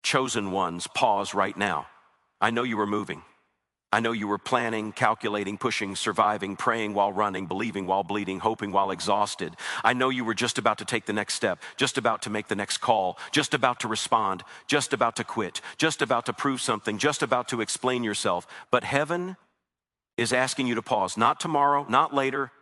Chosen ones, pause right now. I know you were moving. I know you were planning, calculating, pushing, surviving, praying while running, believing while bleeding, hoping while exhausted. I know you were just about to take the next step, just about to make the next call, just about to respond, just about to quit, just about to prove something, just about to explain yourself. But heaven is asking you to pause, not tomorrow, not later,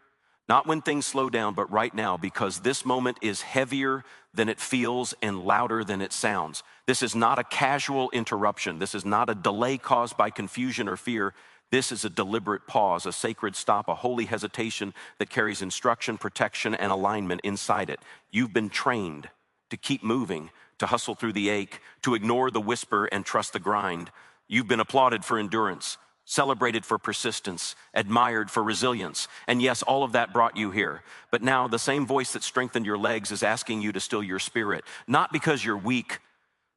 not when things slow down, but right now, because this moment is heavier than it feels and louder than it sounds. This is not a casual interruption. This is not a delay caused by confusion or fear. This is a deliberate pause, a sacred stop, a holy hesitation that carries instruction, protection, and alignment inside it. You've been trained to keep moving, to hustle through the ache, to ignore the whisper and trust the grind. You've been applauded for endurance, celebrated for persistence, admired for resilience. And yes, all of that brought you here. But now the same voice that strengthened your legs is asking you to still your spirit, not because you're weak,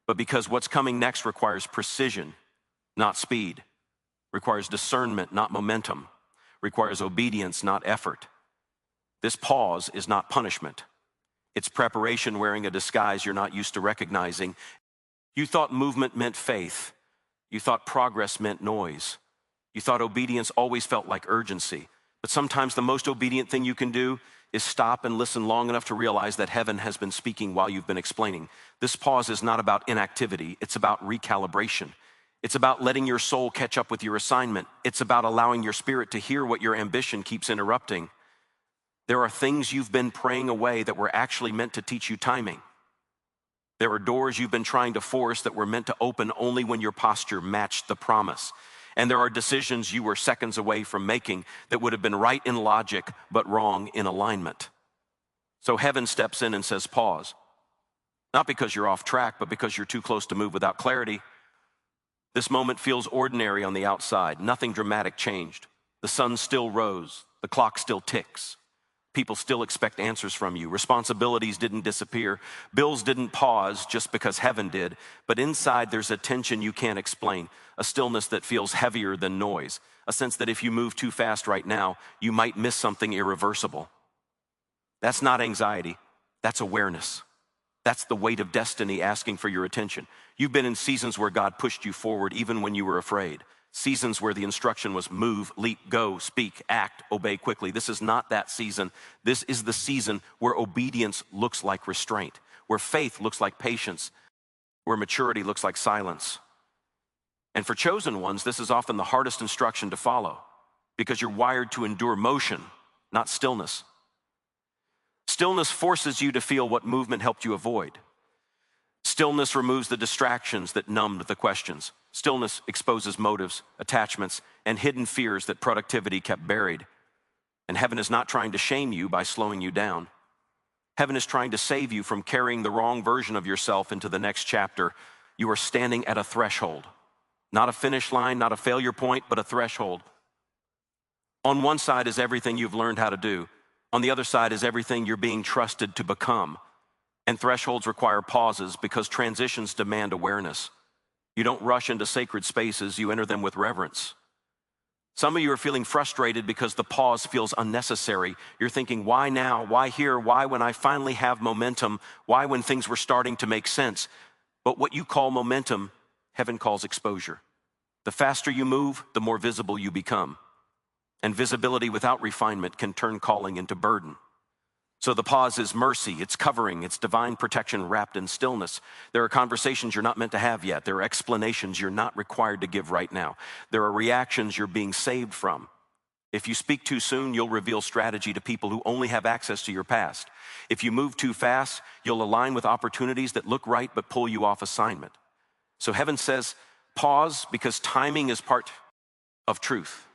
but because what's coming next requires precision, not speed, requires discernment, not momentum, requires obedience, not effort. This pause is not punishment. It's preparation wearing a disguise you're not used to recognizing. You thought movement meant faith. You thought progress meant noise. You thought obedience always felt like urgency. But sometimes the most obedient thing you can do is stop and listen long enough to realize that heaven has been speaking while you've been explaining. This pause is not about inactivity. It's about recalibration. It's about letting your soul catch up with your assignment. It's about allowing your spirit to hear what your ambition keeps interrupting. There are things you've been praying away that were actually meant to teach you timing. There are doors you've been trying to force that were meant to open only when your posture matched the promise. And there are decisions you were seconds away from making that would have been right in logic, but wrong in alignment. So heaven steps in and says, pause. Not because you're off track, but because you're too close to move without clarity. This moment feels ordinary on the outside. Nothing dramatic changed. The sun still rose. The clock still ticks. People still expect answers from you. Responsibilities didn't disappear. Bills didn't pause just because heaven did. But inside there's a tension you can't explain, a stillness that feels heavier than noise, a sense that if you move too fast right now, you might miss something irreversible. That's not anxiety. That's awareness. That's the weight of destiny asking for your attention. You've been in seasons where God pushed you forward even when you were afraid. Seasons where the instruction was move, leap, go, speak, act, obey quickly. This is not that season. This is the season where obedience looks like restraint, where faith looks like patience, where maturity looks like silence. And for chosen ones, this is often the hardest instruction to follow because you're wired to endure motion, not stillness. Stillness forces you to feel what movement helped you avoid. Stillness removes the distractions that numbed the questions. Stillness exposes motives, attachments, and hidden fears that productivity kept buried. And heaven is not trying to shame you by slowing you down. Heaven is trying to save you from carrying the wrong version of yourself into the next chapter. You are standing at a threshold. Not a finish line, not a failure point, but a threshold. On one side is everything you've learned how to do. On the other side is everything you're being trusted to become. And thresholds require pauses because transitions demand awareness. You don't rush into sacred spaces, you enter them with reverence. Some of you are feeling frustrated because the pause feels unnecessary. You're thinking, why now? Why here? Why when I finally have momentum? Why when things were starting to make sense? But what you call momentum, heaven calls exposure. The faster you move, the more visible you become. And visibility without refinement can turn calling into burden. So the pause is mercy, it's covering, it's divine protection wrapped in stillness. There are conversations you're not meant to have yet. There are explanations you're not required to give right now. There are reactions you're being saved from. If you speak too soon, you'll reveal strategy to people who only have access to your past. If you move too fast, you'll align with opportunities that look right but pull you off assignment. So heaven says, pause because timing is part of truth.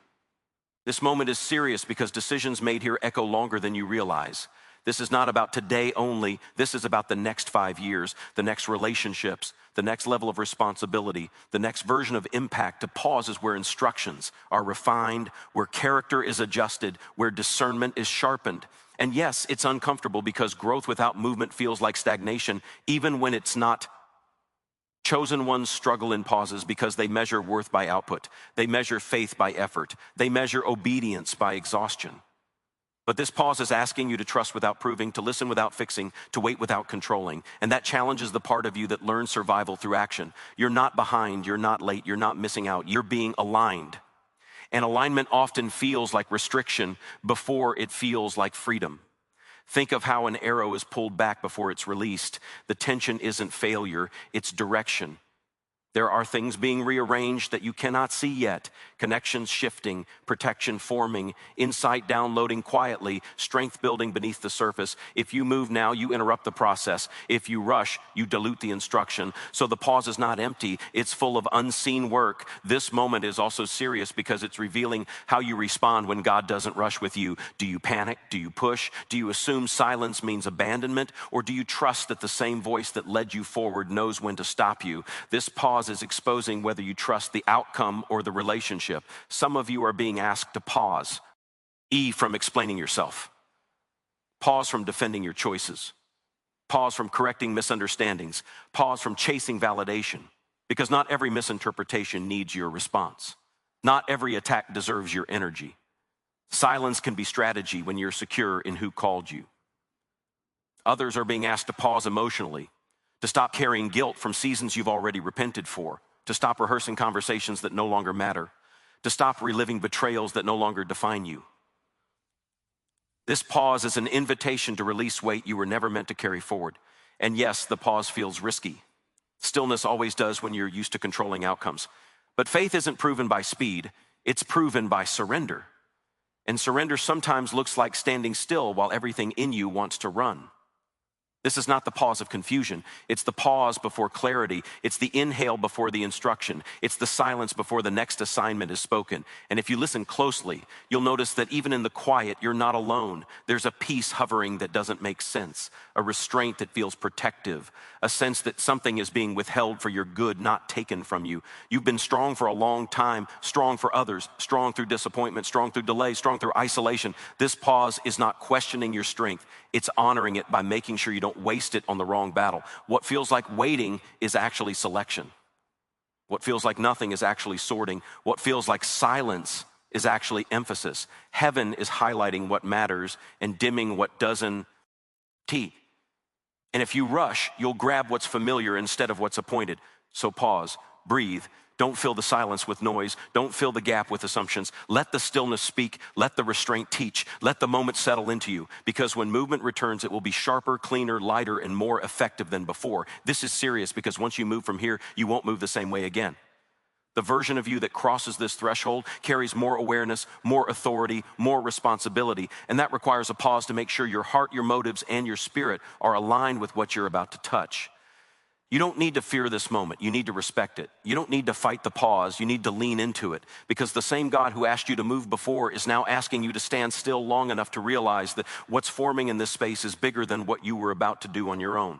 This moment is serious because decisions made here echo longer than you realize. This is not about today only. This is about the next 5 years, the next relationships, the next level of responsibility, the next version of impact. To pause is where instructions are refined, where character is adjusted, where discernment is sharpened. And yes, it's uncomfortable because growth without movement feels like stagnation, even when it's not. Chosen ones struggle in pauses because they measure worth by output. They measure faith by effort. They measure obedience by exhaustion. But this pause is asking you to trust without proving, to listen without fixing, to wait without controlling. And that challenges the part of you that learns survival through action. You're not behind, you're not late, you're not missing out, you're being aligned. And alignment often feels like restriction before it feels like freedom. Think of how an arrow is pulled back before it's released. The tension isn't failure, it's direction. There are things being rearranged that you cannot see yet, connections shifting, protection forming, insight downloading quietly, strength building beneath the surface. If you move now, you interrupt the process. If you rush, you dilute the instruction. So the pause is not empty, it's full of unseen work. This moment is also serious because it's revealing how you respond when God doesn't rush with you. Do you panic? Do you push? Do you assume silence means abandonment? Or do you trust that the same voice that led you forward knows when to stop you? This pause is exposing whether you trust the outcome or the relationship. Some of you are being asked to pause. From explaining yourself. Pause from defending your choices. Pause from correcting misunderstandings. Pause from chasing validation. Because not every misinterpretation needs your response. Not every attack deserves your energy. Silence can be strategy when you're secure in who called you. Others are being asked to pause emotionally, to stop carrying guilt from seasons you've already repented for, to stop rehearsing conversations that no longer matter, to stop reliving betrayals that no longer define you. This pause is an invitation to release weight you were never meant to carry forward. And yes, the pause feels risky. Stillness always does when you're used to controlling outcomes. But faith isn't proven by speed, it's proven by surrender. And surrender sometimes looks like standing still while everything in you wants to run. This is not the pause of confusion. It's the pause before clarity. It's the inhale before the instruction. It's the silence before the next assignment is spoken. And if you listen closely, you'll notice that even in the quiet, you're not alone. There's a peace hovering that doesn't make sense, a restraint that feels protective, a sense that something is being withheld for your good, not taken from you. You've been strong for a long time, strong for others, strong through disappointment, strong through delay, strong through isolation. This pause is not questioning your strength. It's honoring it by making sure you don't waste it on the wrong battle. What feels like waiting is actually selection. What feels like nothing is actually sorting. What feels like silence is actually emphasis. Heaven is highlighting what matters and dimming what doesn't. And if you rush, you'll grab what's familiar instead of what's appointed. So pause, breathe. Don't fill the silence with noise. Don't fill the gap with assumptions. Let the stillness speak. Let the restraint teach. Let the moment settle into you. Because when movement returns, it will be sharper, cleaner, lighter, and more effective than before. This is serious because once you move from here, you won't move the same way again. The version of you that crosses this threshold carries more awareness, more authority, more responsibility. And that requires a pause to make sure your heart, your motives, and your spirit are aligned with what you're about to touch. You don't need to fear this moment. You need to respect it. You don't need to fight the pause. You need to lean into it because the same God who asked you to move before is now asking you to stand still long enough to realize that what's forming in this space is bigger than what you were about to do on your own.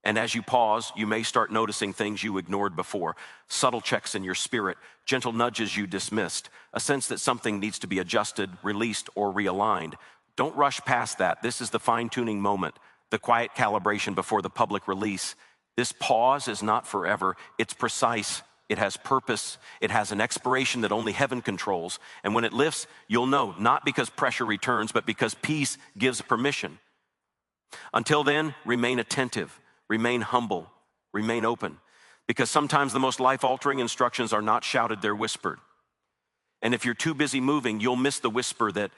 And as you pause, you may start noticing things you ignored before, subtle checks in your spirit, gentle nudges you dismissed, a sense that something needs to be adjusted, released, or realigned. Don't rush past that. This is the fine-tuning moment, the quiet calibration before the public release. This pause is not forever. It's precise. It has purpose. It has an expiration that only heaven controls. And when it lifts, you'll know, not because pressure returns, but because peace gives permission. Until then, remain attentive, remain humble, remain open. Because sometimes the most life-altering instructions are not shouted, they're whispered. And if you're too busy moving, you'll miss the whisper that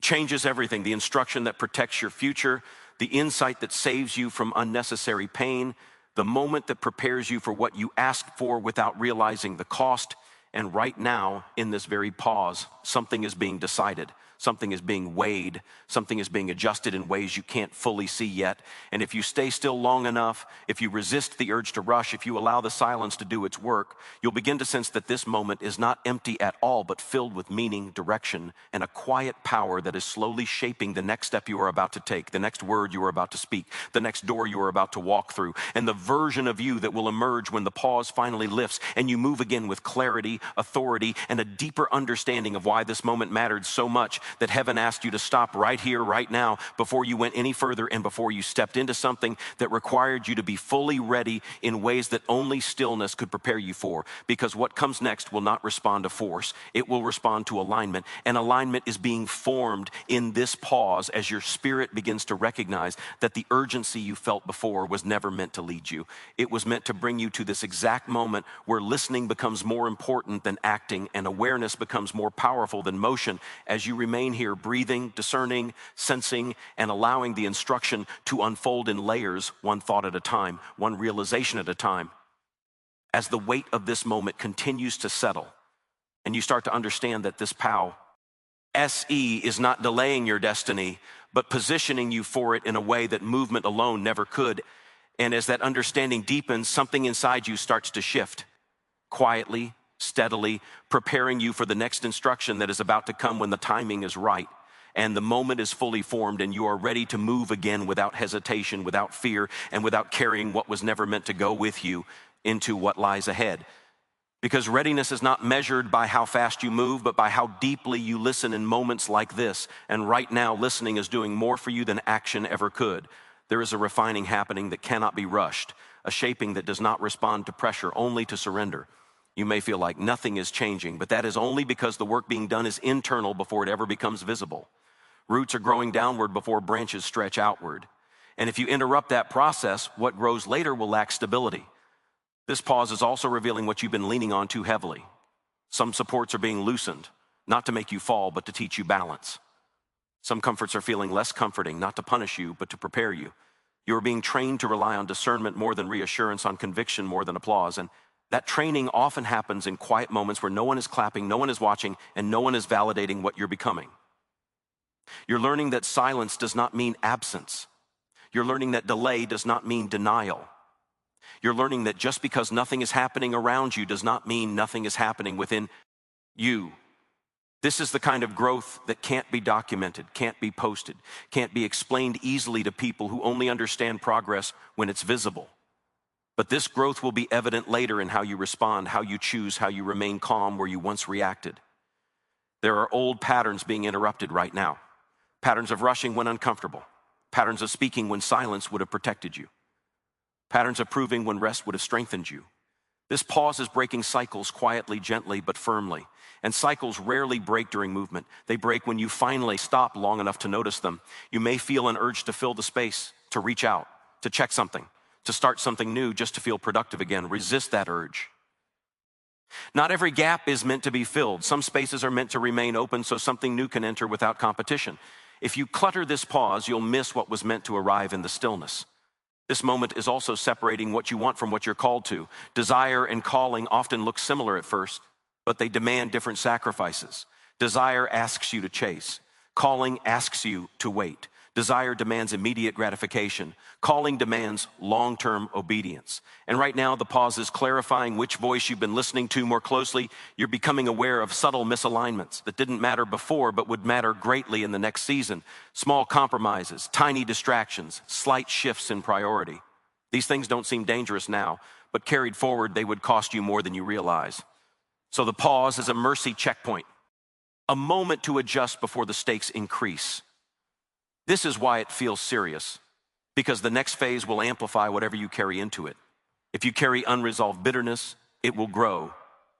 changes everything, the instruction that protects your future, the insight that saves you from unnecessary pain, the moment that prepares you for what you asked for without realizing the cost. And right now, in this very pause, something is being decided. Something is being weighed. Something is being adjusted in ways you can't fully see yet. And if you stay still long enough, if you resist the urge to rush, if you allow the silence to do its work, you'll begin to sense that this moment is not empty at all, but filled with meaning, direction, and a quiet power that is slowly shaping the next step you are about to take, the next word you are about to speak, the next door you are about to walk through, and the version of you that will emerge when the pause finally lifts and you move again with clarity, authority, and a deeper understanding of why this moment mattered so much. that heaven asked you to stop right here, right now, before you went any further and before you stepped into something that required you to be fully ready in ways that only stillness could prepare you for. Because what comes next will not respond to force, it will respond to alignment. And alignment is being formed in this pause as your spirit begins to recognize that the urgency you felt before was never meant to lead you. It was meant to bring you to this exact moment where listening becomes more important than acting and awareness becomes more powerful than motion as you remain here breathing, discerning, sensing, and allowing the instruction to unfold in layers, one thought at a time, one realization at a time. As the weight of this moment continues to settle and you start to understand that this POW, SE, is not delaying your destiny, but positioning you for it in a way that movement alone never could. And as that understanding deepens, something inside you starts to shift, quietly, steadily, preparing you for the next instruction that is about to come when the timing is right. And the moment is fully formed and you are ready to move again without hesitation, without fear, and without carrying what was never meant to go with you into what lies ahead. Because readiness is not measured by how fast you move, but by how deeply you listen in moments like this. And right now, listening is doing more for you than action ever could. There is a refining happening that cannot be rushed, a shaping that does not respond to pressure, only to surrender. You may feel like nothing is changing, but that is only because the work being done is internal before it ever becomes visible. Roots are growing downward before branches stretch outward. And if you interrupt that process, what grows later will lack stability. This pause is also revealing what you've been leaning on too heavily. Some supports are being loosened, not to make you fall, but to teach you balance. Some comforts are feeling less comforting, not to punish you, but to prepare you. You are being trained to rely on discernment more than reassurance, on conviction more than applause. And that training often happens in quiet moments where no one is clapping, no one is watching, and no one is validating what you're becoming. You're learning that silence does not mean absence. You're learning that delay does not mean denial. You're learning that just because nothing is happening around you does not mean nothing is happening within you. This is the kind of growth that can't be documented, can't be posted, can't be explained easily to people who only understand progress when it's visible. But this growth will be evident later in how you respond, how you choose, how you remain calm where you once reacted. There are old patterns being interrupted right now. Patterns of rushing when uncomfortable. Patterns of speaking when silence would have protected you. Patterns of proving when rest would have strengthened you. This pause is breaking cycles quietly, gently, but firmly. And cycles rarely break during movement. They break when you finally stop long enough to notice them. You may feel an urge to fill the space, to reach out, to check something, to start something new just to feel productive again. Resist that urge. Not every gap is meant to be filled. Some spaces are meant to remain open so something new can enter without competition. If you clutter this pause, you'll miss what was meant to arrive in the stillness. This moment is also separating what you want from what you're called to. Desire and calling often look similar at first, but they demand different sacrifices. Desire asks you to chase. Calling asks you to wait. Desire demands immediate gratification. Calling demands long-term obedience. And right now, the pause is clarifying which voice you've been listening to more closely. You're becoming aware of subtle misalignments that didn't matter before but would matter greatly in the next season. Small compromises, tiny distractions, slight shifts in priority. These things don't seem dangerous now, but carried forward, they would cost you more than you realize. So the pause is a mercy checkpoint, a moment to adjust before the stakes increase. This is why it feels serious, because the next phase will amplify whatever you carry into it. If you carry unresolved bitterness, it will grow.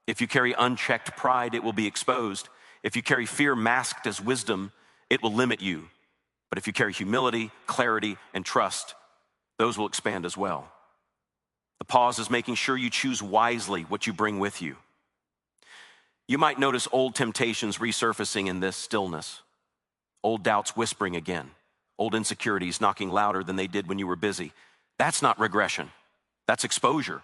If you carry unchecked pride, it will be exposed. If you carry fear masked as wisdom, it will limit you. But if you carry humility, clarity, and trust, those will expand as well. The pause is making sure you choose wisely what you bring with you. You might notice old temptations resurfacing in this stillness. Old doubts whispering again. Old insecurities knocking louder than they did when you were busy. That's not regression. That's exposure.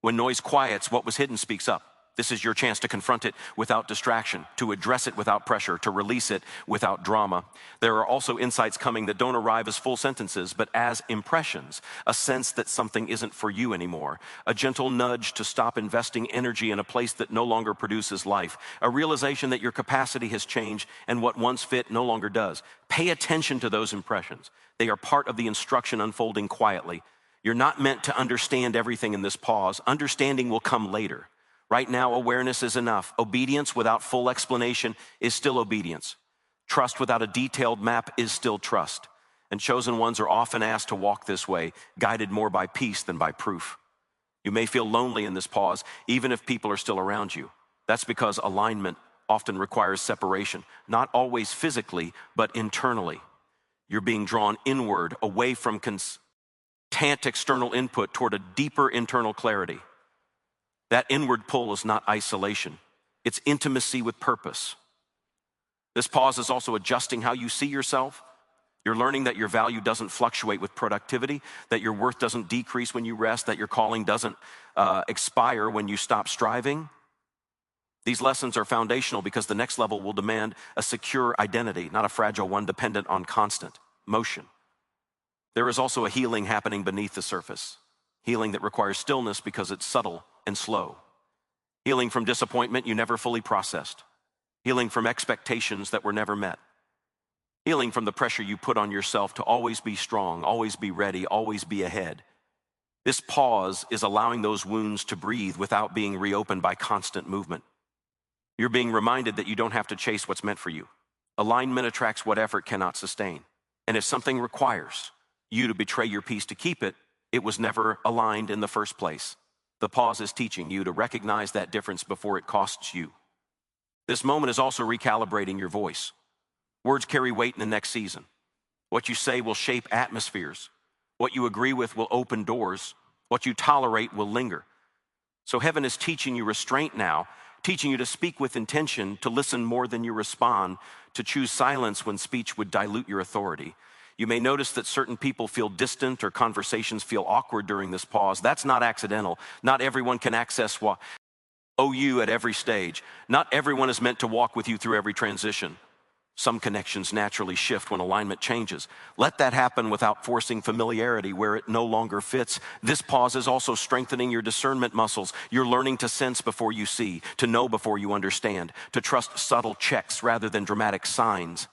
When noise quiets, what was hidden speaks up. This is your chance to confront it without distraction, to address it without pressure, to release it without drama. There are also insights coming that don't arrive as full sentences, but as impressions, a sense that something isn't for you anymore, a gentle nudge to stop investing energy in a place that no longer produces life, a realization that your capacity has changed and what once fit no longer does. Pay attention to those impressions. They are part of the instruction unfolding quietly. You're not meant to understand everything in this pause. Understanding will come later. Right now, awareness is enough. Obedience without full explanation is still obedience. Trust without a detailed map is still trust. And chosen ones are often asked to walk this way, guided more by peace than by proof. You may feel lonely in this pause, even if people are still around you. That's because alignment often requires separation, not always physically, but internally. You're being drawn inward, away from constant external input toward a deeper internal clarity. That inward pull is not isolation. It's intimacy with purpose. This pause is also adjusting how you see yourself. You're learning that your value doesn't fluctuate with productivity, that your worth doesn't decrease when you rest, that your calling doesn't expire when you stop striving. These lessons are foundational because the next level will demand a secure identity, not a fragile one dependent on constant motion. There is also a healing happening beneath the surface, healing that requires stillness because it's subtle and slow. Healing from disappointment you never fully processed. Healing from expectations that were never met. Healing from the pressure you put on yourself to always be strong, always be ready, always be ahead. This pause is allowing those wounds to breathe without being reopened by constant movement. You're being reminded that you don't have to chase what's meant for you. Alignment attracts what effort cannot sustain. And if something requires you to betray your peace to keep it, it was never aligned in the first place. The pause is teaching you to recognize that difference before it costs you. This moment is also recalibrating your voice. Words carry weight in the next season. What you say will shape atmospheres. What you agree with will open doors. What you tolerate will linger. So heaven is teaching you restraint now, teaching you to speak with intention, to listen more than you respond, to choose silence when speech would dilute your authority. You may notice that certain people feel distant or conversations feel awkward during this pause. That's not accidental. Not everyone can access OU at every stage. Not everyone is meant to walk with you through every transition. Some connections naturally shift when alignment changes. Let that happen without forcing familiarity where it no longer fits. This pause is also strengthening your discernment muscles. You're learning to sense before you see, to know before you understand, to trust subtle checks rather than dramatic signs.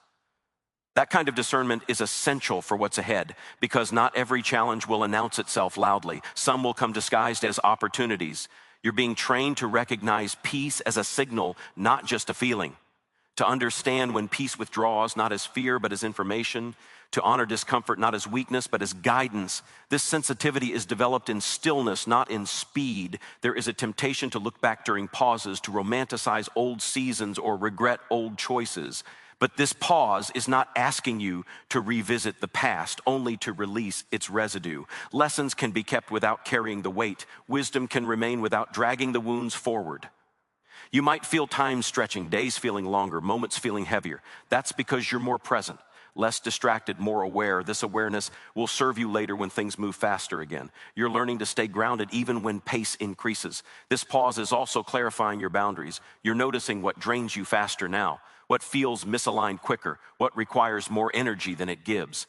That kind of discernment is essential for what's ahead because not every challenge will announce itself loudly. Some will come disguised as opportunities. You're being trained to recognize peace as a signal, not just a feeling. To understand when peace withdraws, not as fear, but as information. To honor discomfort, not as weakness, but as guidance. This sensitivity is developed in stillness, not in speed. There is a temptation to look back during pauses, to romanticize old seasons or regret old choices. But this pause is not asking you to revisit the past, only to release its residue. Lessons can be kept without carrying the weight. Wisdom can remain without dragging the wounds forward. You might feel time stretching, days feeling longer, moments feeling heavier. That's because you're more present, less distracted, more aware. This awareness will serve you later when things move faster again. You're learning to stay grounded even when pace increases. This pause is also clarifying your boundaries. You're noticing what drains you faster now, what feels misaligned quicker, what requires more energy than it gives.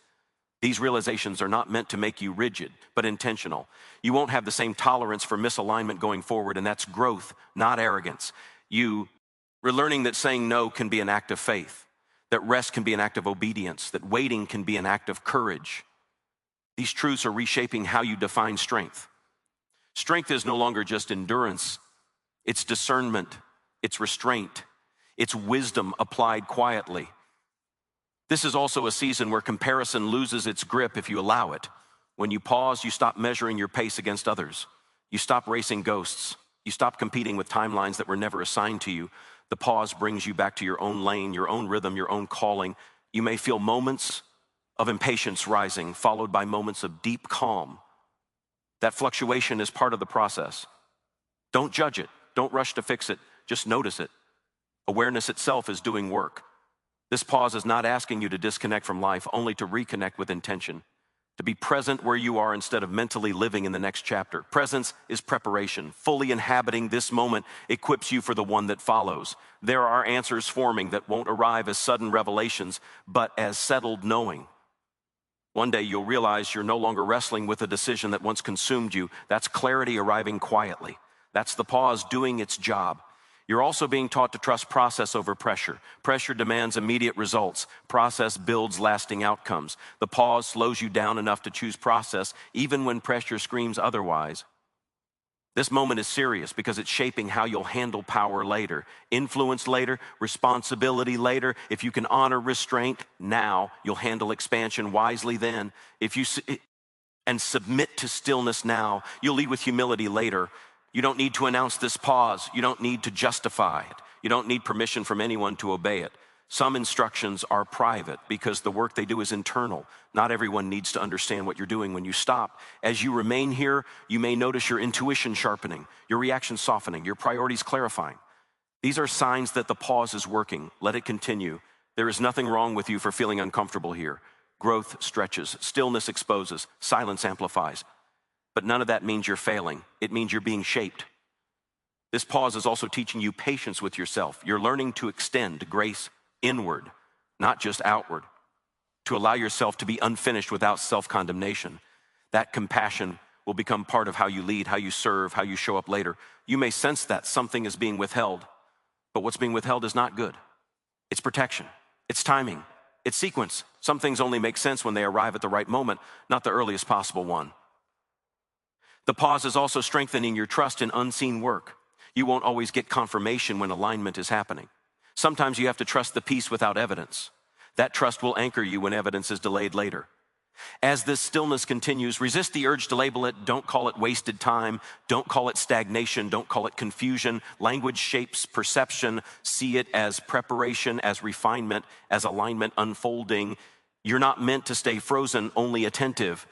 These realizations are not meant to make you rigid, but intentional. You won't have the same tolerance for misalignment going forward, and that's growth, not arrogance. We're learning that saying no can be an act of faith, that rest can be an act of obedience, that waiting can be an act of courage. These truths are reshaping how you define strength. Strength is no longer just endurance. It's discernment, it's restraint, it's wisdom applied quietly. This is also a season where comparison loses its grip if you allow it. When you pause, you stop measuring your pace against others. You stop racing ghosts. You stop competing with timelines that were never assigned to you. The pause brings you back to your own lane, your own rhythm, your own calling. You may feel moments of impatience rising, followed by moments of deep calm. That fluctuation is part of the process. Don't judge it. Don't rush to fix it. Just notice it. Awareness itself is doing work. This pause is not asking you to disconnect from life, only to reconnect with intention, to be present where you are instead of mentally living in the next chapter. Presence is preparation. Fully inhabiting this moment equips you for the one that follows. There are answers forming that won't arrive as sudden revelations, but as settled knowing. One day you'll realize you're no longer wrestling with a decision that once consumed you. That's clarity arriving quietly. That's the pause doing its job. You're also being taught to trust process over pressure. Pressure demands immediate results. Process builds lasting outcomes. The pause slows you down enough to choose process, even when pressure screams otherwise. This moment is serious because it's shaping how you'll handle power later, influence later, responsibility later. If you can honor restraint now, you'll handle expansion wisely then. If you and submit to stillness now, you'll lead with humility later. You don't need to announce this pause. You don't need to justify it. You don't need permission from anyone to obey it. Some instructions are private because the work they do is internal. Not everyone needs to understand what you're doing when you stop. As you remain here, you may notice your intuition sharpening, your reaction softening, your priorities clarifying. These are signs that the pause is working. Let it continue. There is nothing wrong with you for feeling uncomfortable here. Growth stretches, stillness exposes, silence amplifies. But none of that means you're failing. It means you're being shaped. This pause is also teaching you patience with yourself. You're learning to extend grace inward, not just outward, to allow yourself to be unfinished without self-condemnation. That compassion will become part of how you lead, how you serve, how you show up later. You may sense that something is being withheld, but what's being withheld is not good. It's protection, it's timing, it's sequence. Some things only make sense when they arrive at the right moment, not the earliest possible one. The pause is also strengthening your trust in unseen work. You won't always get confirmation when alignment is happening. Sometimes you have to trust the peace without evidence. That trust will anchor you when evidence is delayed later. As this stillness continues, resist the urge to label it. Don't call it wasted time. Don't call it stagnation. Don't call it confusion. Language shapes perception. See it as preparation, as refinement, as alignment unfolding. You're not meant to stay frozen, only attentive.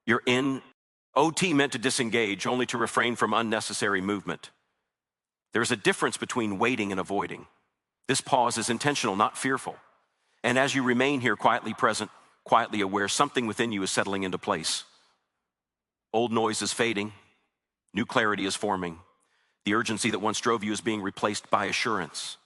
You're in OT meant to disengage, only to refrain from unnecessary movement. There's a difference between waiting and avoiding. This pause is intentional, not fearful. And as you remain here quietly present, quietly aware, something within you is settling into place. Old noise is fading. New clarity is forming. The urgency that once drove you is being replaced by assurance.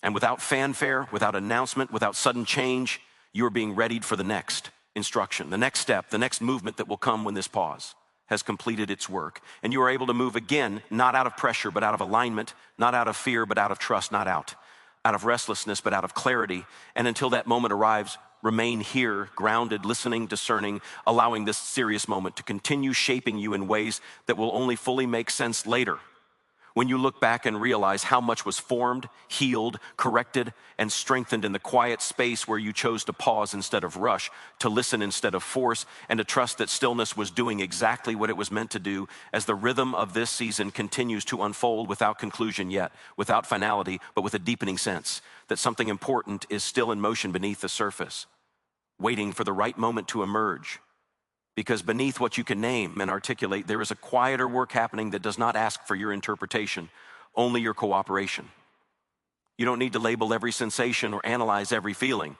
And without fanfare, without announcement, without sudden change, you are being readied for the next instruction, the next step, the next movement that will come when this pause has completed its work. And you are able to move again, not out of pressure, but out of alignment, not out of fear, but out of trust, not out of restlessness, but out of clarity. And until that moment arrives, remain here, grounded, listening, discerning, allowing this serious moment to continue shaping you in ways that will only fully make sense later. When you look back and realize how much was formed, healed, corrected, and strengthened in the quiet space where you chose to pause instead of rush, to listen instead of force, and to trust that stillness was doing exactly what it was meant to do as the rhythm of this season continues to unfold without conclusion yet, without finality, but with a deepening sense that something important is still in motion beneath the surface, waiting for the right moment to emerge. Because beneath what you can name and articulate, there is a quieter work happening that does not ask for your interpretation, only your cooperation. You don't need to label every sensation or analyze every feeling.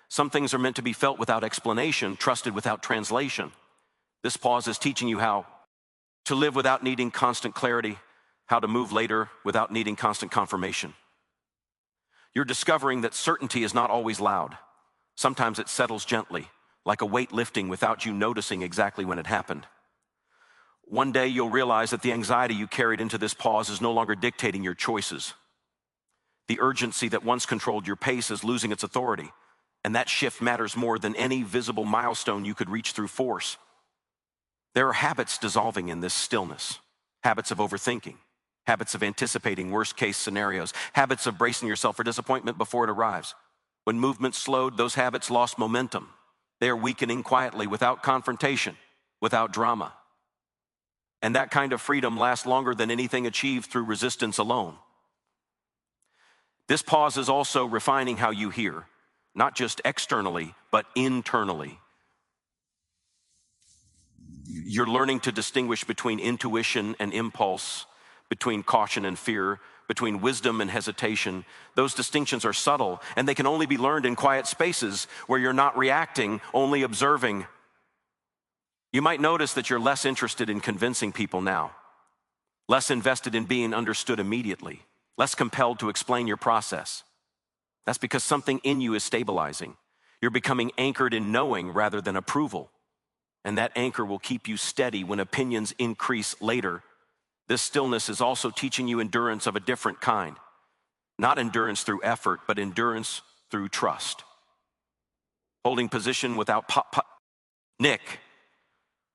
Some things are meant to be felt without explanation, trusted without translation. This pause is teaching you how to live without needing constant clarity, how to move later without needing constant confirmation. You're discovering that certainty is not always loud. Sometimes it settles gently, like a weight lifting without you noticing exactly when it happened. One day you'll realize that the anxiety you carried into this pause is no longer dictating your choices. The urgency that once controlled your pace is losing its authority, and that shift matters more than any visible milestone you could reach through force. There are habits dissolving in this stillness, habits of overthinking, habits of anticipating worst-case scenarios, habits of bracing yourself for disappointment before it arrives. When movement slowed, those habits lost momentum. They are weakening quietly, without confrontation, without drama. And that kind of freedom lasts longer than anything achieved through resistance alone. This pause is also refining how you hear, not just externally, but internally. You're learning to distinguish between intuition and impulse, between caution and fear, between wisdom and hesitation. Those distinctions are subtle, and they can only be learned in quiet spaces where you're not reacting, only observing. You might notice that you're less interested in convincing people now, less invested in being understood immediately, less compelled to explain your process. That's because something in you is stabilizing. You're becoming anchored in knowing rather than approval, and that anchor will keep you steady when opinions increase later. This stillness is also teaching you endurance of a different kind. Not endurance through effort, but endurance through trust. Holding position without Nick.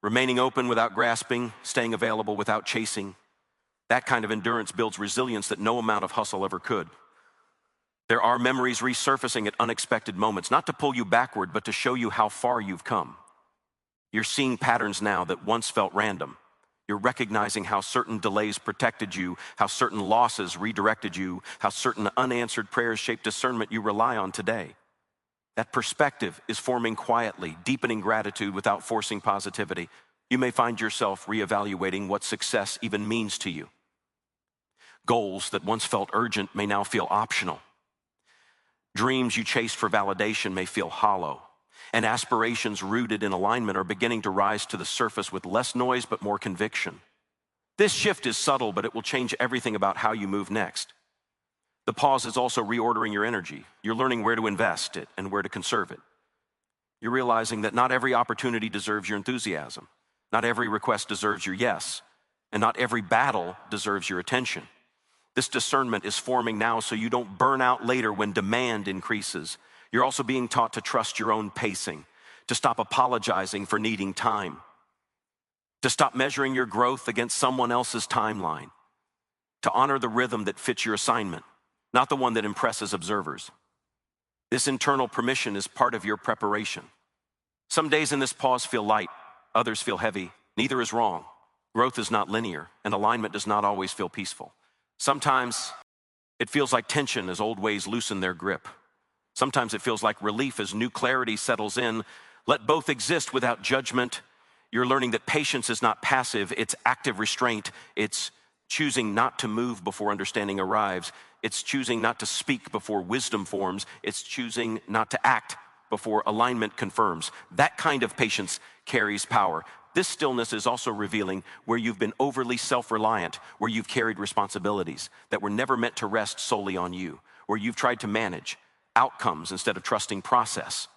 Remaining open without grasping, staying available without chasing. That kind of endurance builds resilience that no amount of hustle ever could. There are memories resurfacing at unexpected moments, not to pull you backward, but to show you how far you've come. You're seeing patterns now that once felt random. You're recognizing how certain delays protected you, how certain losses redirected you, how certain unanswered prayers shaped discernment you rely on today. That perspective is forming quietly, deepening gratitude without forcing positivity. You may find yourself reevaluating what success even means to you. Goals that once felt urgent may now feel optional. Dreams you chased for validation may feel hollow. And aspirations rooted in alignment are beginning to rise to the surface with less noise but more conviction. This shift is subtle, but it will change everything about how you move next. The pause is also reordering your energy. You're learning where to invest it and where to conserve it. You're realizing that not every opportunity deserves your enthusiasm. Not every request deserves your yes. And not every battle deserves your attention. This discernment is forming now so you don't burn out later when demand increases. You're also being taught to trust your own pacing, to stop apologizing for needing time, to stop measuring your growth against someone else's timeline, to honor the rhythm that fits your assignment, not the one that impresses observers. This internal permission is part of your preparation. Some days in this pause feel light, others feel heavy. Neither is wrong. Growth is not linear, and alignment does not always feel peaceful. Sometimes it feels like tension as old ways loosen their grip. Sometimes it feels like relief as new clarity settles in. Let both exist without judgment. You're learning that patience is not passive, it's active restraint. It's choosing not to move before understanding arrives. It's choosing not to speak before wisdom forms. It's choosing not to act before alignment confirms. That kind of patience carries power. This stillness is also revealing where you've been overly self-reliant, where you've carried responsibilities that were never meant to rest solely on you, where you've tried to manage outcomes instead of trusting process.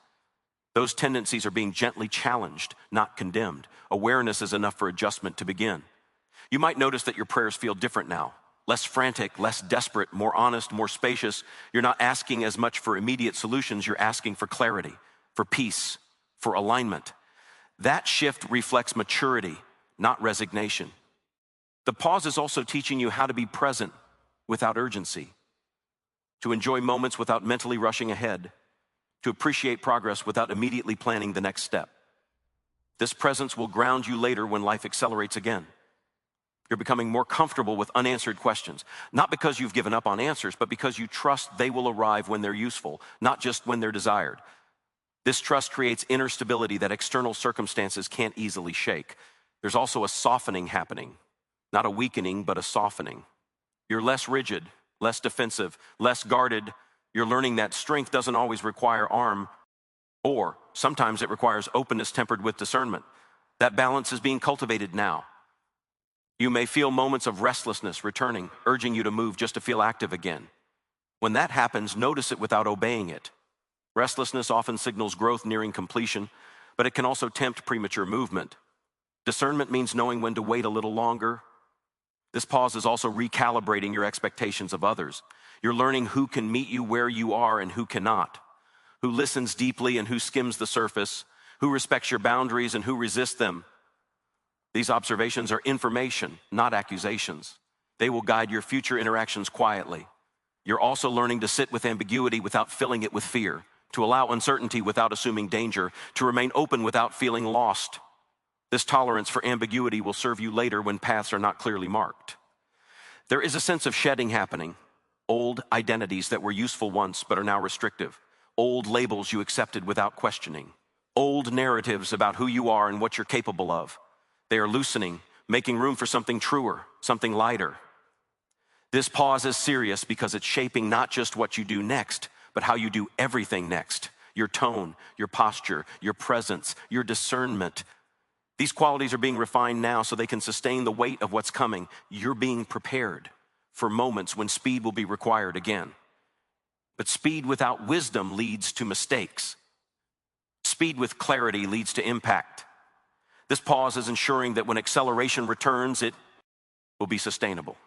Those tendencies are being gently challenged, not condemned. Awareness is enough for adjustment to begin. You might notice that your prayers feel different now, less frantic, less desperate, more honest, more spacious. You're not asking as much for immediate solutions, you're asking for clarity, for peace, for alignment. That shift reflects maturity, not resignation. The pause is also teaching you how to be present without urgency, to enjoy moments without mentally rushing ahead, to appreciate progress without immediately planning the next step. This presence will ground you later when life accelerates again. You're becoming more comfortable with unanswered questions, not because you've given up on answers, but because you trust they will arrive when they're useful, not just when they're desired. This trust creates inner stability that external circumstances can't easily shake. There's also a softening happening, not a weakening, but a softening. You're less rigid, less defensive, less guarded. You're learning that strength doesn't always require arm, or sometimes it requires openness tempered with discernment. That balance is being cultivated now. You may feel moments of restlessness returning, urging you to move just to feel active again. When that happens, notice it without obeying it. Restlessness often signals growth nearing completion, but it can also tempt premature movement. Discernment means knowing when to wait a little longer. This pause is also recalibrating your expectations of others. You're learning who can meet you where you are and who cannot, who listens deeply and who skims the surface, who respects your boundaries and who resists them. These observations are information, not accusations. They will guide your future interactions quietly. You're also learning to sit with ambiguity without filling it with fear, to allow uncertainty without assuming danger, to remain open without feeling lost. This tolerance for ambiguity will serve you later when paths are not clearly marked. There is a sense of shedding happening. Old identities that were useful once but are now restrictive. Old labels you accepted without questioning. Old narratives about who you are and what you're capable of. They are loosening, making room for something truer, something lighter. This pause is serious because it's shaping not just what you do next, but how you do everything next. Your tone, your posture, your presence, your discernment. These qualities are being refined now so they can sustain the weight of what's coming. You're being prepared for moments when speed will be required again. But speed without wisdom leads to mistakes. Speed with clarity leads to impact. This pause is ensuring that when acceleration returns, it will be sustainable.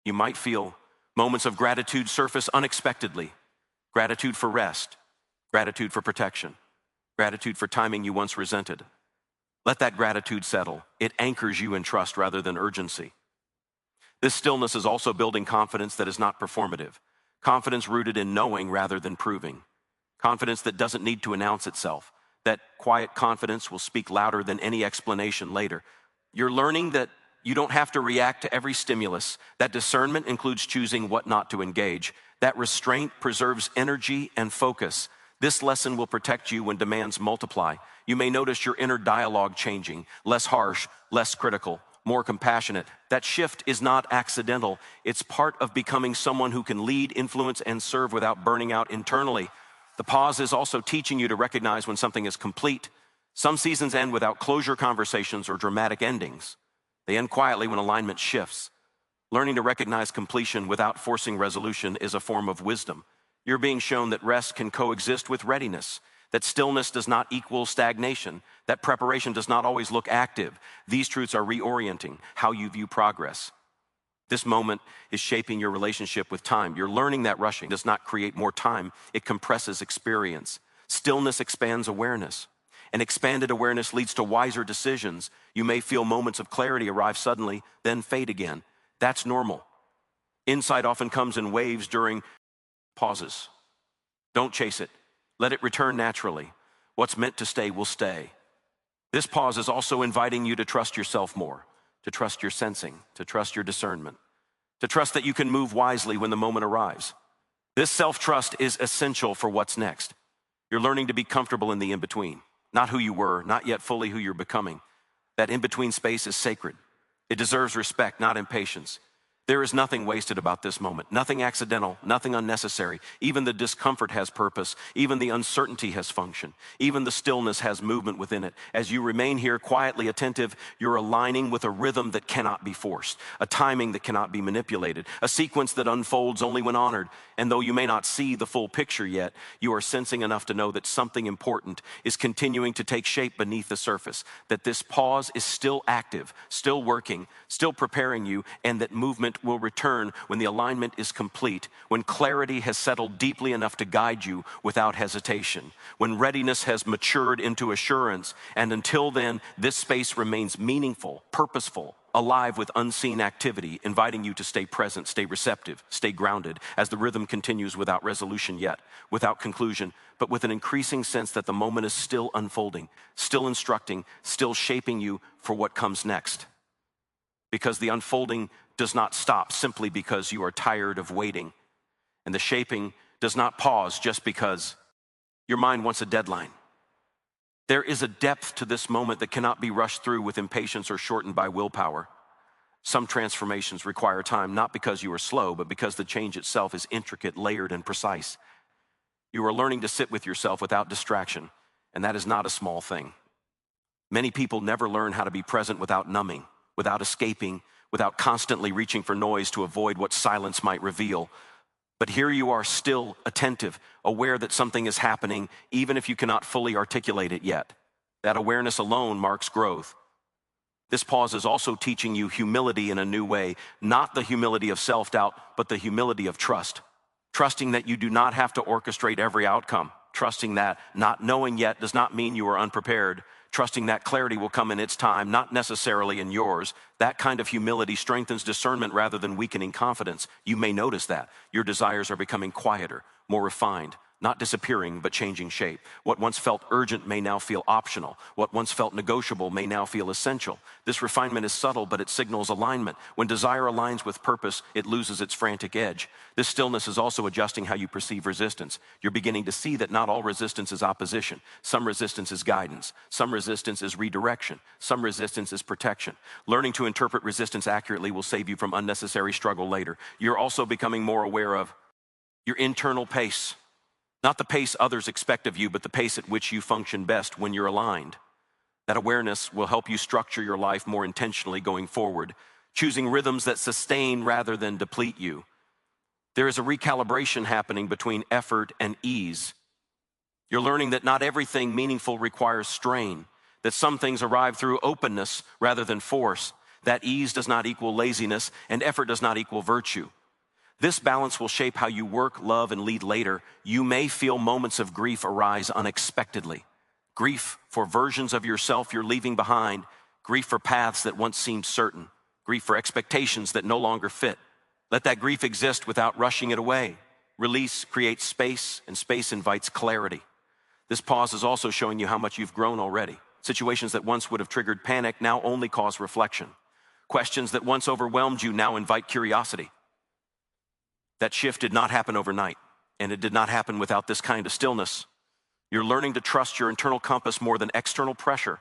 You might feel moments of gratitude surface unexpectedly. Gratitude for rest, gratitude for protection, gratitude for timing you once resented. Let that gratitude settle. It anchors you in trust rather than urgency. This stillness is also building confidence that is not performative. Confidence rooted in knowing rather than proving. Confidence that doesn't need to announce itself. That quiet confidence will speak louder than any explanation later. You're learning that you don't have to react to every stimulus. That discernment includes choosing what not to engage. That restraint preserves energy and focus. This lesson will protect you when demands multiply. You may notice your inner dialogue changing, less harsh, less critical, more compassionate. That shift is not accidental. It's part of becoming someone who can lead, influence, and serve without burning out internally. The pause is also teaching you to recognize when something is complete. Some seasons end without closure conversations or dramatic endings. They end quietly when alignment shifts. Learning to recognize completion without forcing resolution is a form of wisdom. You're being shown that rest can coexist with readiness, that stillness does not equal stagnation, that preparation does not always look active. These truths are reorienting how you view progress. This moment is shaping your relationship with time. You're learning that rushing does not create more time, it compresses experience. Stillness expands awareness. And expanded awareness leads to wiser decisions. You may feel moments of clarity arrive suddenly, then fade again. That's normal. Insight often comes in waves during pauses. Don't chase it. Let it return naturally. What's meant to stay will stay. This pause is also inviting you to trust yourself more, to trust your sensing, to trust your discernment, to trust that you can move wisely when the moment arrives. This self-trust is essential for what's next. You're learning to be comfortable in the in-between, not who you were, not yet fully who you're becoming. That in-between space is sacred. It deserves respect, not impatience. There is nothing wasted about this moment, nothing accidental, nothing unnecessary. Even the discomfort has purpose. Even the uncertainty has function. Even the stillness has movement within it. As you remain here quietly attentive, you're aligning with a rhythm that cannot be forced, a timing that cannot be manipulated, a sequence that unfolds only when honored. And though you may not see the full picture yet, you are sensing enough to know that something important is continuing to take shape beneath the surface, that this pause is still active, still working, still preparing you, and that movement will return when the alignment is complete, when clarity has settled deeply enough to guide you without hesitation, when readiness has matured into assurance. And until then, this space remains meaningful, purposeful, alive with unseen activity, inviting you to stay present, stay receptive, stay grounded as the rhythm continues without resolution yet, without conclusion, but with an increasing sense that the moment is still unfolding, still instructing, still shaping you for what comes next. Because the unfolding does not stop simply because you are tired of waiting. And the shaping does not pause just because your mind wants a deadline. There is a depth to this moment that cannot be rushed through with impatience or shortened by willpower. Some transformations require time, not because you are slow, but because the change itself is intricate, layered, and precise. You are learning to sit with yourself without distraction, and that is not a small thing. Many people never learn how to be present without numbing, without escaping, without constantly reaching for noise to avoid what silence might reveal. But here you are still attentive, aware that something is happening, even if you cannot fully articulate it yet. That awareness alone marks growth. This pause is also teaching you humility in a new way, not the humility of self-doubt, but the humility of trust. Trusting that you do not have to orchestrate every outcome. Trusting that not knowing yet does not mean you are unprepared. Trusting that clarity will come in its time, not necessarily in yours. That kind of humility strengthens discernment rather than weakening confidence. You may notice that. Your desires are becoming quieter, more refined, not disappearing, but changing shape. What once felt urgent may now feel optional. What once felt negotiable may now feel essential. This refinement is subtle, but it signals alignment. When desire aligns with purpose, it loses its frantic edge. This stillness is also adjusting how you perceive resistance. You're beginning to see that not all resistance is opposition. Some resistance is guidance. Some resistance is redirection. Some resistance is protection. Learning to interpret resistance accurately will save you from unnecessary struggle later. You're also becoming more aware of your internal pace. Not the pace others expect of you, but the pace at which you function best when you're aligned. That awareness will help you structure your life more intentionally going forward, choosing rhythms that sustain rather than deplete you. There is a recalibration happening between effort and ease. You're learning that not everything meaningful requires strain, that some things arrive through openness rather than force, that ease does not equal laziness, and effort does not equal virtue. This balance will shape how you work, love, and lead later. You may feel moments of grief arise unexpectedly. Grief for versions of yourself you're leaving behind. Grief for paths that once seemed certain. grief for expectations that no longer fit. Let that grief exist without rushing it away. Release creates space, and space invites clarity. This pause is also showing you how much you've grown already. Situations that once would have triggered panic now only cause reflection. Questions that once overwhelmed you now invite curiosity. That shift did not happen overnight, and it did not happen without this kind of stillness. You're learning to trust your internal compass more than external pressure,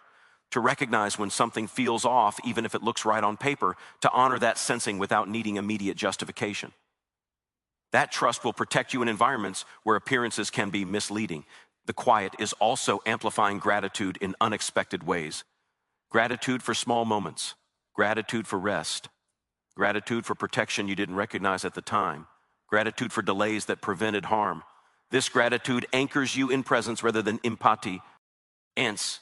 to recognize when something feels off, even if it looks right on paper, to honor that sensing without needing immediate justification. That trust will protect you in environments where appearances can be misleading. The quiet is also amplifying gratitude in unexpected ways. Gratitude for small moments, gratitude for rest, gratitude for protection you didn't recognize at the time, gratitude for delays that prevented harm. This gratitude anchors you in presence rather than empathy. Hence,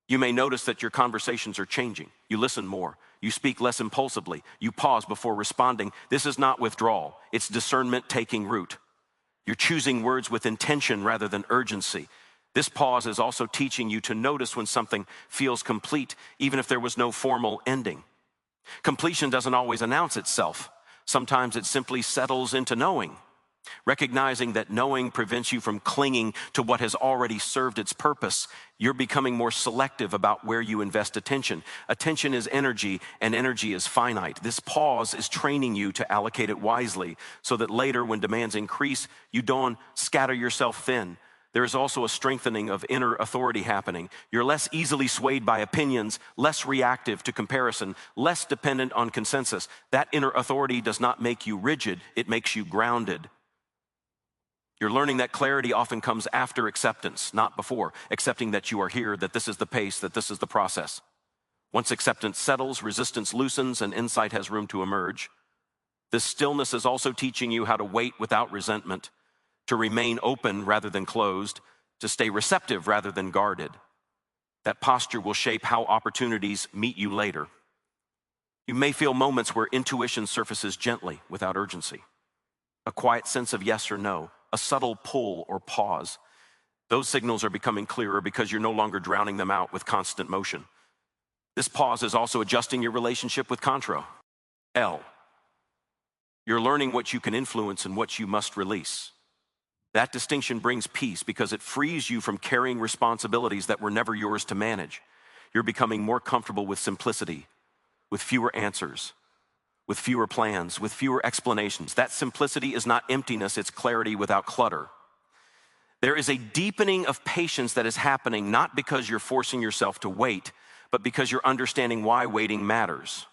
you may notice that your conversations are changing. You listen more. You speak less impulsively. You pause before responding. This is not withdrawal. It's discernment taking root. You're choosing words with intention rather than urgency. This pause is also teaching you to notice when something feels complete, even if there was no formal ending. Completion doesn't always announce itself. Sometimes it simply settles into knowing. Recognizing that knowing prevents you from clinging to what has already served its purpose, you're becoming more selective about where you invest attention. Attention is energy, and energy is finite. This pause is training you to allocate it wisely so that later, when demands increase, you don't scatter yourself thin. There is also a strengthening of inner authority happening. You're less easily swayed by opinions, less reactive to comparison, less dependent on consensus. That inner authority does not make you rigid, it makes you grounded. You're learning that clarity often comes after acceptance, not before. Accepting that you are here, that this is the pace, that this is the process. Once acceptance settles, resistance loosens, and insight has room to emerge. This stillness is also teaching you how to wait without resentment, to remain open rather than closed, to stay receptive rather than guarded. That posture will shape how opportunities meet you later. You may feel moments where intuition surfaces gently without urgency. A quiet sense of yes or no, a subtle pull or pause. Those signals are becoming clearer because you're no longer drowning them out with constant motion. This pause is also adjusting your relationship with control. L. You're learning what you can influence and what you must release. That distinction brings peace because it frees you from carrying responsibilities that were never yours to manage. You're becoming more comfortable with simplicity, with fewer answers, with fewer plans, with fewer explanations. That simplicity is not emptiness, it's clarity without clutter. There is a deepening of patience that is happening not because you're forcing yourself to wait, but because you're understanding why waiting matters.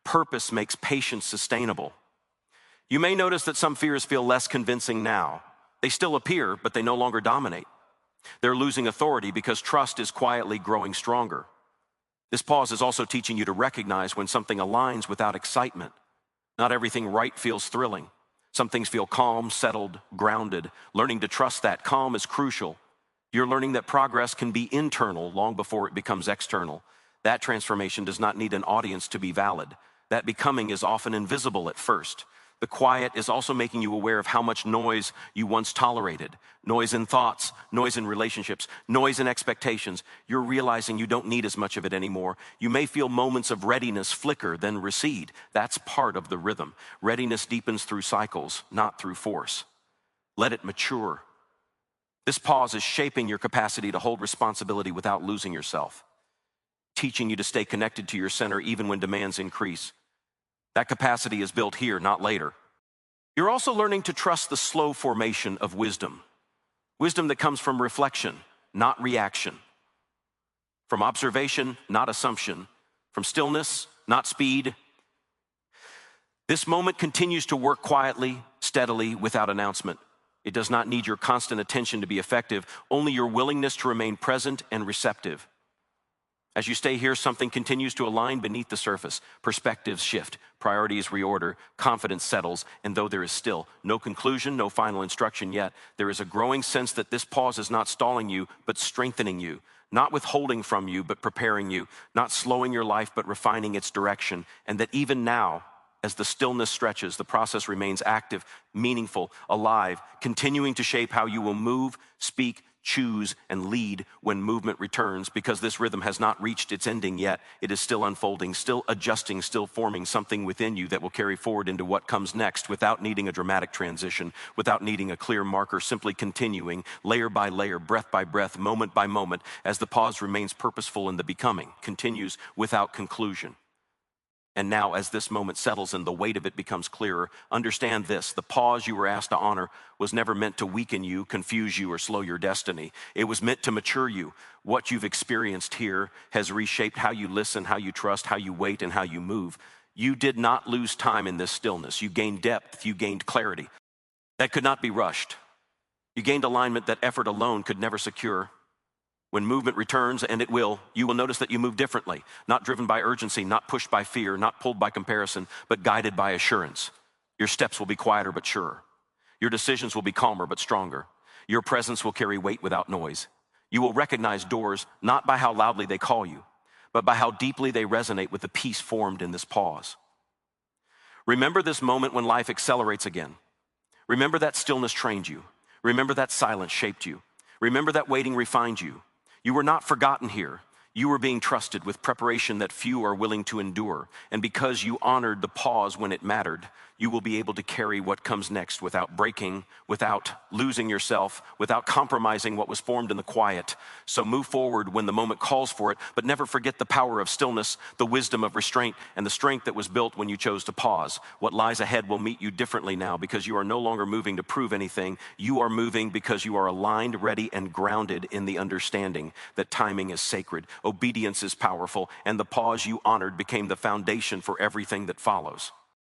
Purpose makes patience sustainable. You may notice that some fears feel less convincing now. They still appear, but they no longer dominate. They're losing authority because trust is quietly growing stronger. This pause is also teaching you to recognize when something aligns without excitement. Not everything right feels thrilling. Some things feel calm, settled, grounded. Learning to trust that calm is crucial. You're learning that progress can be internal long before it becomes external. That transformation does not need an audience to be valid. That becoming is often invisible at first. The quiet is also making you aware of how much noise you once tolerated. Noise in thoughts, noise in relationships, noise in expectations. You're realizing you don't need as much of it anymore. You may feel moments of readiness flicker, then recede. That's part of the rhythm. Readiness deepens through cycles, not through force. Let it mature. This pause is shaping your capacity to hold responsibility without losing yourself, teaching you to stay connected to your center even when demands increase. That capacity is built here, not later. You're also learning to trust the slow formation of wisdom. Wisdom that comes from reflection, not reaction. From observation, not assumption. From stillness, not speed. This moment continues to work quietly, steadily, without announcement. It does not need your constant attention to be effective, only your willingness to remain present and receptive. As you stay here, something continues to align beneath the surface. Perspectives shift, priorities reorder, confidence settles, and though there is still no conclusion, no final instruction yet, there is a growing sense that this pause is not stalling you, but strengthening you. Not withholding from you, but preparing you. Not slowing your life, but refining its direction. And that even now, as the stillness stretches, the process remains active, meaningful, alive, continuing to shape how you will move, speak, choose, and lead when movement returns, because this rhythm has not reached its ending yet. It is still unfolding, still adjusting, still forming something within you that will carry forward into what comes next without needing a dramatic transition, without needing a clear marker, simply continuing layer by layer, breath by breath, moment by moment, as the pause remains purposeful in the becoming, continues without conclusion. And now, as this moment settles and the weight of it becomes clearer, understand this: the pause you were asked to honor was never meant to weaken you, confuse you, or slow your destiny. It was meant to mature you. What you've experienced here has reshaped how you listen, how you trust, how you wait, and how you move. You did not lose time in this stillness. You gained depth, you gained clarity that could not be rushed. You gained alignment that effort alone could never secure. When movement returns, and it will, you will notice that you move differently, not driven by urgency, not pushed by fear, not pulled by comparison, but guided by assurance. Your steps will be quieter but surer. Your decisions will be calmer but stronger. Your presence will carry weight without noise. You will recognize doors not by how loudly they call you, but by how deeply they resonate with the peace formed in this pause. Remember this moment when life accelerates again. Remember that stillness trained you. Remember that silence shaped you. Remember that waiting refined you. You were not forgotten here. You were being trusted with preparation that few are willing to endure. And because you honored the pause when it mattered, you will be able to carry what comes next without breaking, without losing yourself, without compromising what was formed in the quiet. So move forward when the moment calls for it, but never forget the power of stillness, the wisdom of restraint, and the strength that was built when you chose to pause. What lies ahead will meet you differently now, because you are no longer moving to prove anything. You are moving because you are aligned, ready, and grounded in the understanding that timing is sacred, obedience is powerful, and the pause you honored became the foundation for everything that follows.